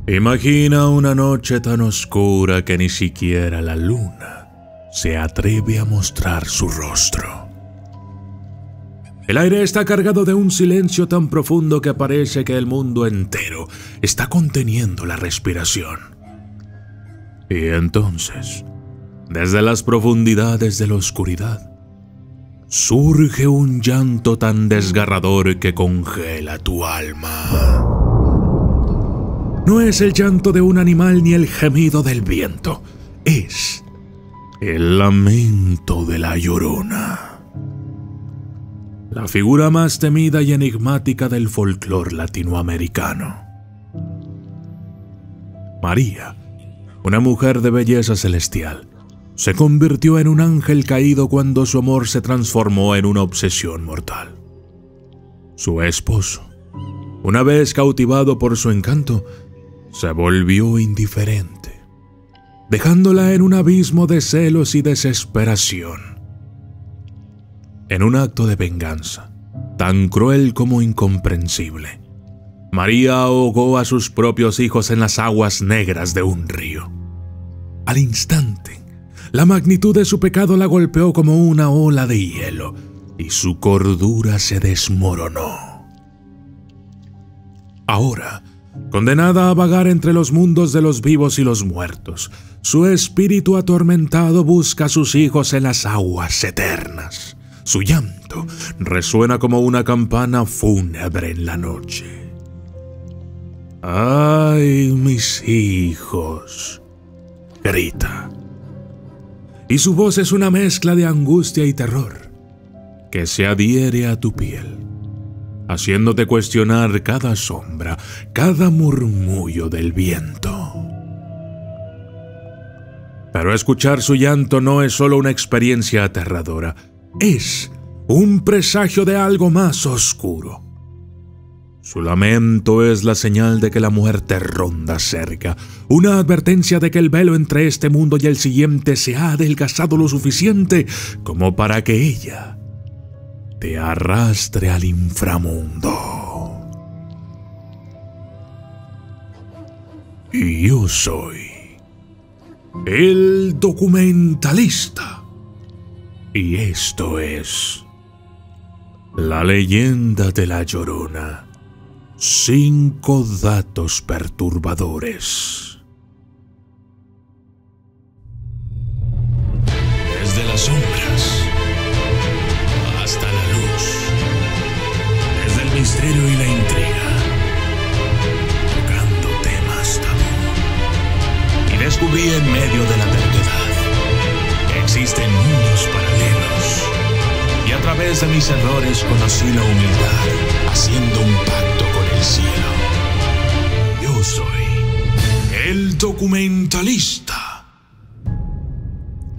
Imagina una noche tan oscura que ni siquiera la luna se atreve a mostrar su rostro. El aire está cargado de un silencio tan profundo que parece que el mundo entero está conteniendo la respiración. Y entonces, desde las profundidades de la oscuridad, surge un llanto tan desgarrador que congela tu alma. No es el llanto de un animal ni el gemido del viento, es el lamento de la Llorona. La figura más temida y enigmática del folclore latinoamericano. María, una mujer de belleza celestial, se convirtió en un ángel caído cuando su amor se transformó en una obsesión mortal. Su esposo, una vez cautivado por su encanto, se volvió indiferente, dejándola en un abismo de celos y desesperación. En un acto de venganza, tan cruel como incomprensible, María ahogó a sus propios hijos en las aguas negras de un río. Al instante, la magnitud de su pecado la golpeó como una ola de hielo y su cordura se desmoronó. Ahora, condenada a vagar entre los mundos de los vivos y los muertos, su espíritu atormentado busca a sus hijos en las aguas eternas. Su llanto resuena como una campana fúnebre en la noche. ¡Ay, mis hijos!, grita. Y su voz es una mezcla de angustia y terror que se adhiere a tu piel, haciéndote cuestionar cada sombra, cada murmullo del viento. Pero escuchar su llanto no es solo una experiencia aterradora, es un presagio de algo más oscuro. Su lamento es la señal de que la muerte ronda cerca, una advertencia de que el velo entre este mundo y el siguiente se ha adelgazado lo suficiente como para que ella te arrastre al inframundo. Y yo soy el documentalista. Y esto es la leyenda de la Llorona. 5 datos perturbadores. Desde las sombras hasta la luz, desde el misterio y la intriga, tocando temas tabú. Y descubrí en medio de la verdad que existen mundos paralelos. Y a través de mis errores conocí la humildad, haciendo un pacto con el cielo. Yo soy el documentalista.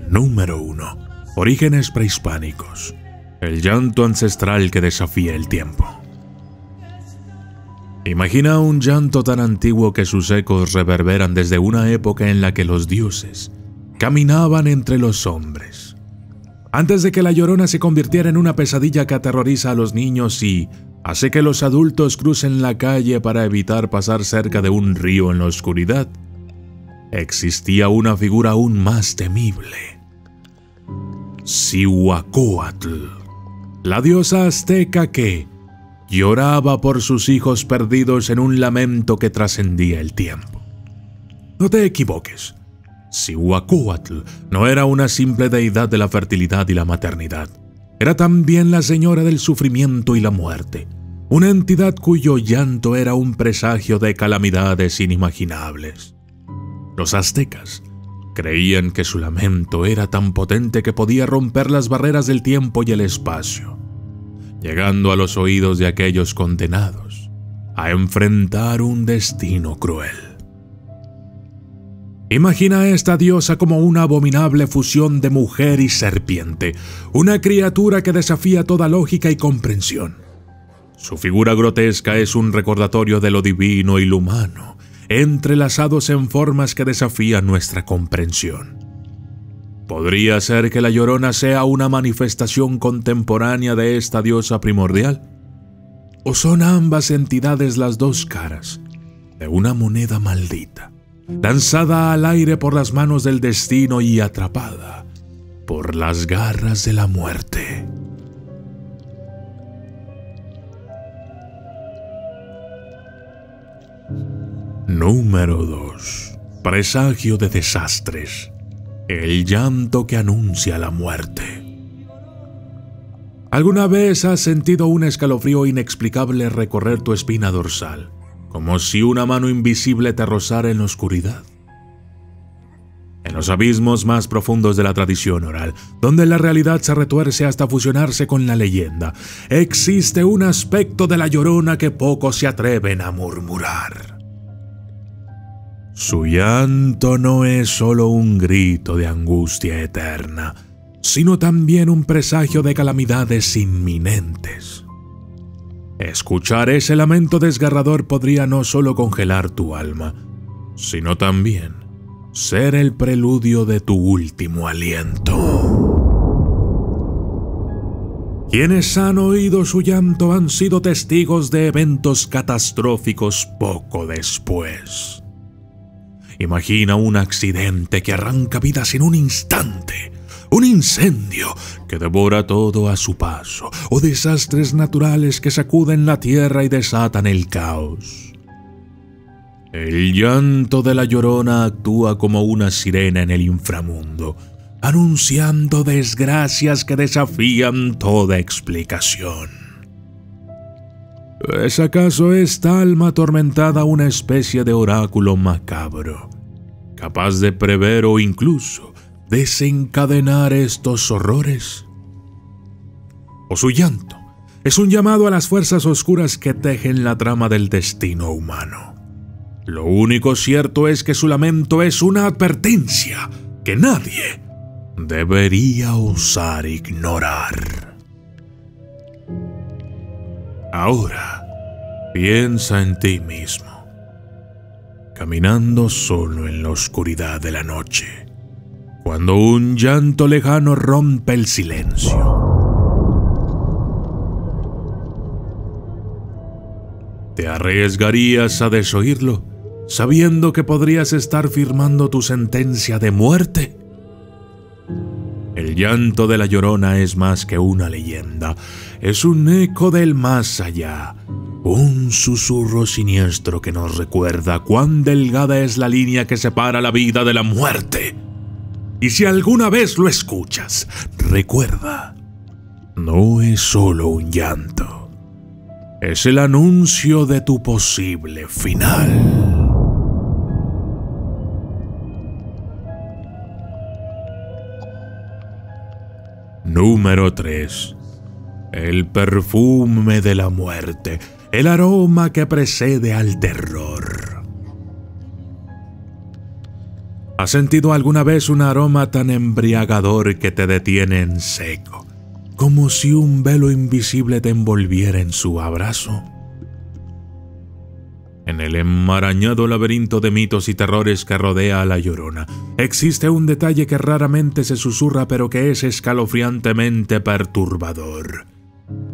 Número 1. Orígenes prehispánicos. El llanto ancestral que desafía el tiempo. Imagina un llanto tan antiguo que sus ecos reverberan desde una época en la que los dioses caminaban entre los hombres. Antes de que la Llorona se convirtiera en una pesadilla que aterroriza a los niños y hace que los adultos crucen la calle para evitar pasar cerca de un río en la oscuridad, existía una figura aún más temible: Cihuacóatl, la diosa azteca que lloraba por sus hijos perdidos en un lamento que trascendía el tiempo. No te equivoques, Cihuacóatl no era una simple deidad de la fertilidad y la maternidad. Era también la señora del sufrimiento y la muerte, una entidad cuyo llanto era un presagio de calamidades inimaginables. Los aztecas creían que su lamento era tan potente que podía romper las barreras del tiempo y el espacio, llegando a los oídos de aquellos condenados a enfrentar un destino cruel. Imagina a esta diosa como una abominable fusión de mujer y serpiente, una criatura que desafía toda lógica y comprensión. Su figura grotesca es un recordatorio de lo divino y lo humano, entrelazados en formas que desafían nuestra comprensión. ¿Podría ser que la Llorona sea una manifestación contemporánea de esta diosa primordial? ¿O son ambas entidades las dos caras, de una moneda maldita, lanzada al aire por las manos del destino y atrapada por las garras de la muerte. Número 2. Presagio de desastres. El llanto que anuncia la muerte. ¿Alguna vez has sentido un escalofrío inexplicable recorrer tu espina dorsal, como si una mano invisible te rozara en la oscuridad? En los abismos más profundos de la tradición oral, donde la realidad se retuerce hasta fusionarse con la leyenda, existe un aspecto de la Llorona que pocos se atreven a murmurar. Su llanto no es solo un grito de angustia eterna, sino también un presagio de calamidades inminentes. Escuchar ese lamento desgarrador podría no solo congelar tu alma, sino también ser el preludio de tu último aliento. Quienes han oído su llanto han sido testigos de eventos catastróficos poco después. Imagina un accidente que arranca vidas en un instante, un incendio que devora todo a su paso, o desastres naturales que sacuden la tierra y desatan el caos. El llanto de la Llorona actúa como una sirena en el inframundo, anunciando desgracias que desafían toda explicación. ¿Es acaso esta alma atormentada una especie de oráculo macabro, capaz de prever o incluso desencadenar estos horrores? ¿O su llanto es un llamado a las fuerzas oscuras que tejen la trama del destino humano? Lo único cierto es que su lamento es una advertencia que nadie debería osar ignorar. Ahora, piensa en ti mismo, caminando solo en la oscuridad de la noche, cuando un llanto lejano rompe el silencio. ¿Te arriesgarías a desoírlo, sabiendo que podrías estar firmando tu sentencia de muerte? El llanto de la Llorona es más que una leyenda, es un eco del más allá, un susurro siniestro que nos recuerda cuán delgada es la línea que separa la vida de la muerte. Y si alguna vez lo escuchas, recuerda, no es solo un llanto, es el anuncio de tu posible final. Número 3. El perfume de la muerte, el aroma que precede al terror. ¿Has sentido alguna vez un aroma tan embriagador que te detiene en seco, como si un velo invisible te envolviera en su abrazo? En el enmarañado laberinto de mitos y terrores que rodea a la Llorona, existe un detalle que raramente se susurra pero que es escalofriantemente perturbador: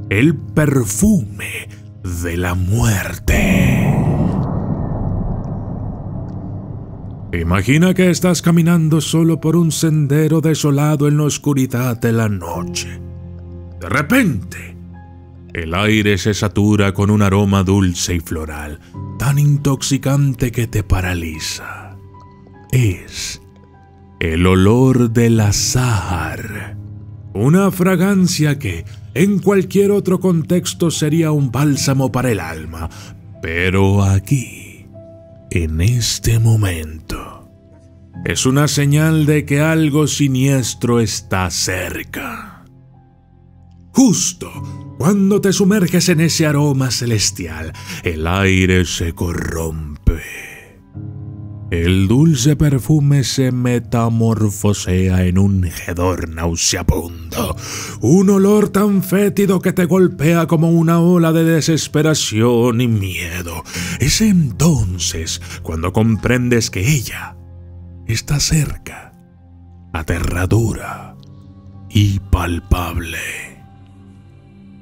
el perfume de la muerte. Imagina que estás caminando solo por un sendero desolado en la oscuridad de la noche. De repente, el aire se satura con un aroma dulce y floral, tan intoxicante que te paraliza. Es el olor del azahar, una fragancia que en cualquier otro contexto sería un bálsamo para el alma, pero aquí, en este momento, es una señal de que algo siniestro está cerca. Justo cuando te sumerges en ese aroma celestial, el aire se corrompe. El dulce perfume se metamorfosea en un hedor nauseabundo, un olor tan fétido que te golpea como una ola de desesperación y miedo. Es entonces cuando comprendes que ella está cerca, aterradora y palpable.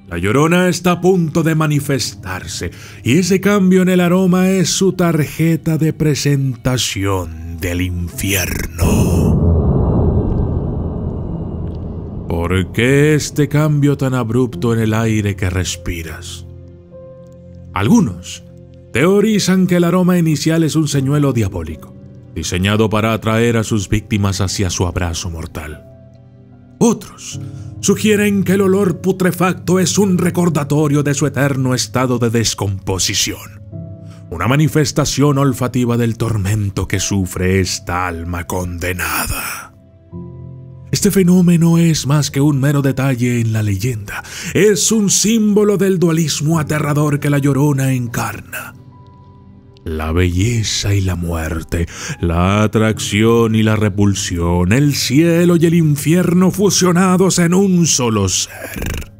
La Llorona está a punto de manifestarse, y ese cambio en el aroma es su tarjeta de presentación del infierno. ¿Por qué este cambio tan abrupto en el aire que respiras? Algunos teorizan que el aroma inicial es un señuelo diabólico, diseñado para atraer a sus víctimas hacia su abrazo mortal. Otros sugieren que el olor putrefacto es un recordatorio de su eterno estado de descomposición, una manifestación olfativa del tormento que sufre esta alma condenada. Este fenómeno es más que un mero detalle en la leyenda, es un símbolo del dualismo aterrador que la Llorona encarna. La belleza y la muerte, la atracción y la repulsión, el cielo y el infierno fusionados en un solo ser.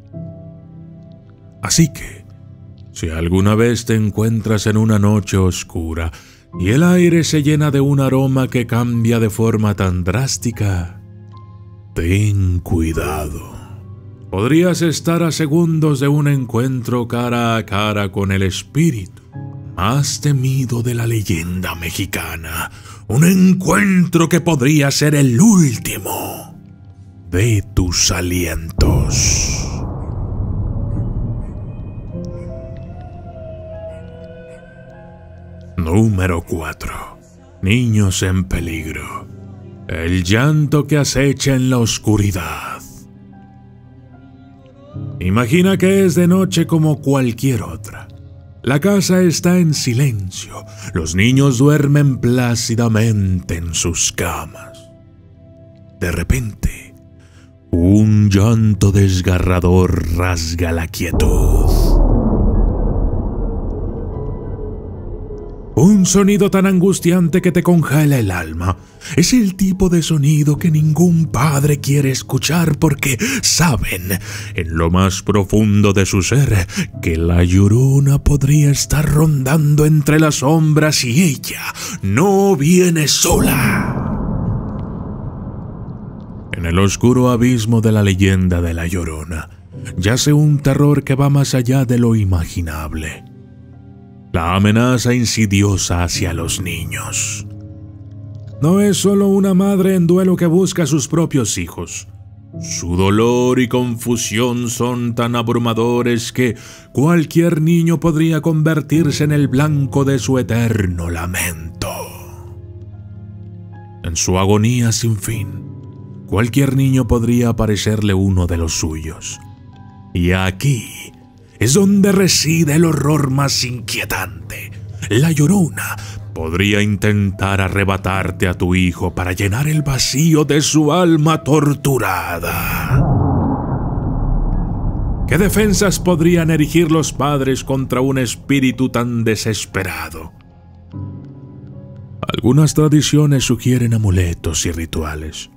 Así que, si alguna vez te encuentras en una noche oscura y el aire se llena de un aroma que cambia de forma tan drástica, ten cuidado. Podrías estar a segundos de un encuentro cara a cara con el espíritu más temido de la leyenda mexicana. Un encuentro que podría ser el último de tus alientos. Número 4. Niños en peligro. El llanto que acecha en la oscuridad. Imagina que es de noche como cualquier otra. La casa está en silencio. Los niños duermen plácidamente en sus camas. De repente, un llanto desgarrador rasga la quietud. Un sonido tan angustiante que te congela el alma. Es el tipo de sonido que ningún padre quiere escuchar porque saben, en lo más profundo de su ser, que la Llorona podría estar rondando entre las sombras y ella no viene sola. En el oscuro abismo de la leyenda de la Llorona yace un terror que va más allá de lo imaginable. La amenaza insidiosa hacia los niños. No es solo una madre en duelo que busca a sus propios hijos. Su dolor y confusión son tan abrumadores que cualquier niño podría convertirse en el blanco de su eterno lamento. En su agonía sin fin, cualquier niño podría aparecerle uno de los suyos. Y aquí es donde reside el horror más inquietante. La Llorona podría intentar arrebatarte a tu hijo para llenar el vacío de su alma torturada. ¿Qué defensas podrían erigir los padres contra un espíritu tan desesperado? Algunas tradiciones sugieren amuletos y rituales.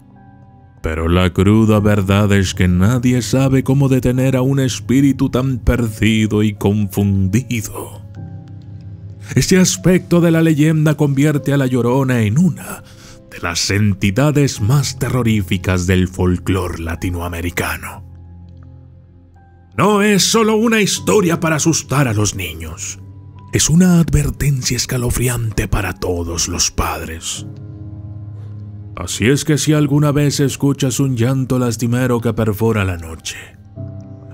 Pero la cruda verdad es que nadie sabe cómo detener a un espíritu tan perdido y confundido. Este aspecto de la leyenda convierte a la Llorona en una de las entidades más terroríficas del folclore latinoamericano. No es solo una historia para asustar a los niños. Es una advertencia escalofriante para todos los padres. Así es que si alguna vez escuchas un llanto lastimero que perfora la noche,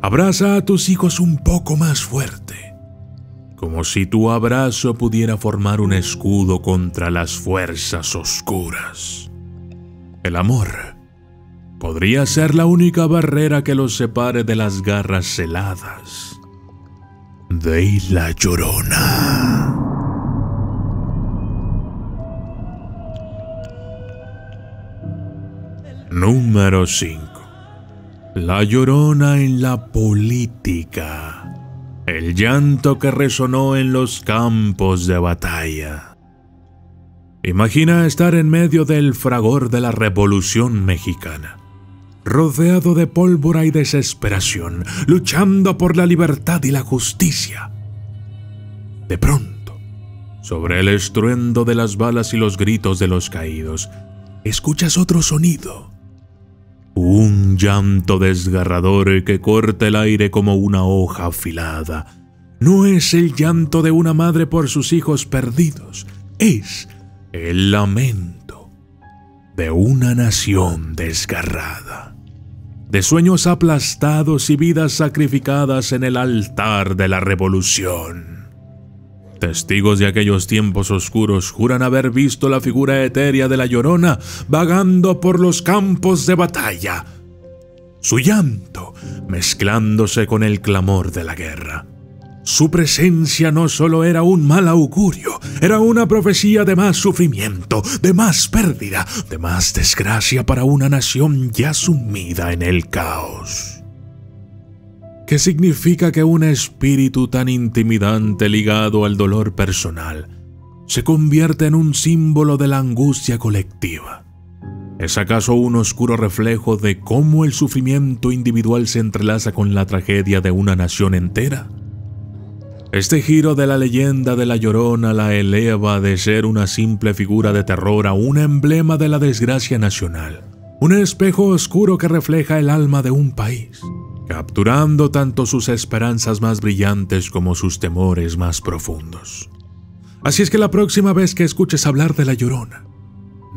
abraza a tus hijos un poco más fuerte, como si tu abrazo pudiera formar un escudo contra las fuerzas oscuras. El amor podría ser la única barrera que los separe de las garras heladas de la Llorona. Número 5. La Llorona en la política. El llanto que resonó en los campos de batalla. Imagina estar en medio del fragor de la Revolución Mexicana, rodeado de pólvora y desesperación, luchando por la libertad y la justicia. De pronto, sobre el estruendo de las balas y los gritos de los caídos, escuchas otro sonido. Un un llanto desgarrador que corta el aire como una hoja afilada. No es el llanto de una madre por sus hijos perdidos, es el lamento de una nación desgarrada, de sueños aplastados y vidas sacrificadas en el altar de la revolución. Testigos de aquellos tiempos oscuros juran haber visto la figura etérea de la Llorona vagando por los campos de batalla, su llanto mezclándose con el clamor de la guerra. Su presencia no solo era un mal augurio, era una profecía de más sufrimiento, de más pérdida, de más desgracia para una nación ya sumida en el caos. ¿Qué significa que un espíritu tan intimidante ligado al dolor personal se convierte en un símbolo de la angustia colectiva? ¿Es acaso un oscuro reflejo de cómo el sufrimiento individual se entrelaza con la tragedia de una nación entera? Este giro de la leyenda de la Llorona la eleva de ser una simple figura de terror a un emblema de la desgracia nacional, un espejo oscuro que refleja el alma de un país, capturando tanto sus esperanzas más brillantes como sus temores más profundos. Así es que la próxima vez que escuches hablar de la Llorona,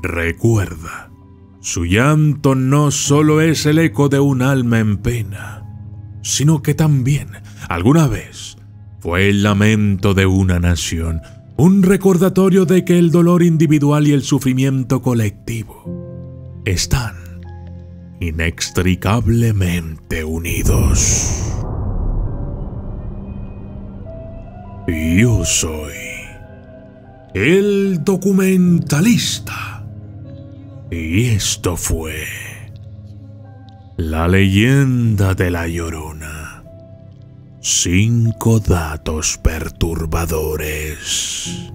recuerda, su llanto no solo es el eco de un alma en pena, sino que también, alguna vez, fue el lamento de una nación, un recordatorio de que el dolor individual y el sufrimiento colectivo están inextricablemente unidos. Yo soy el documentalista y esto fue la leyenda de la Llorona. 5 datos perturbadores.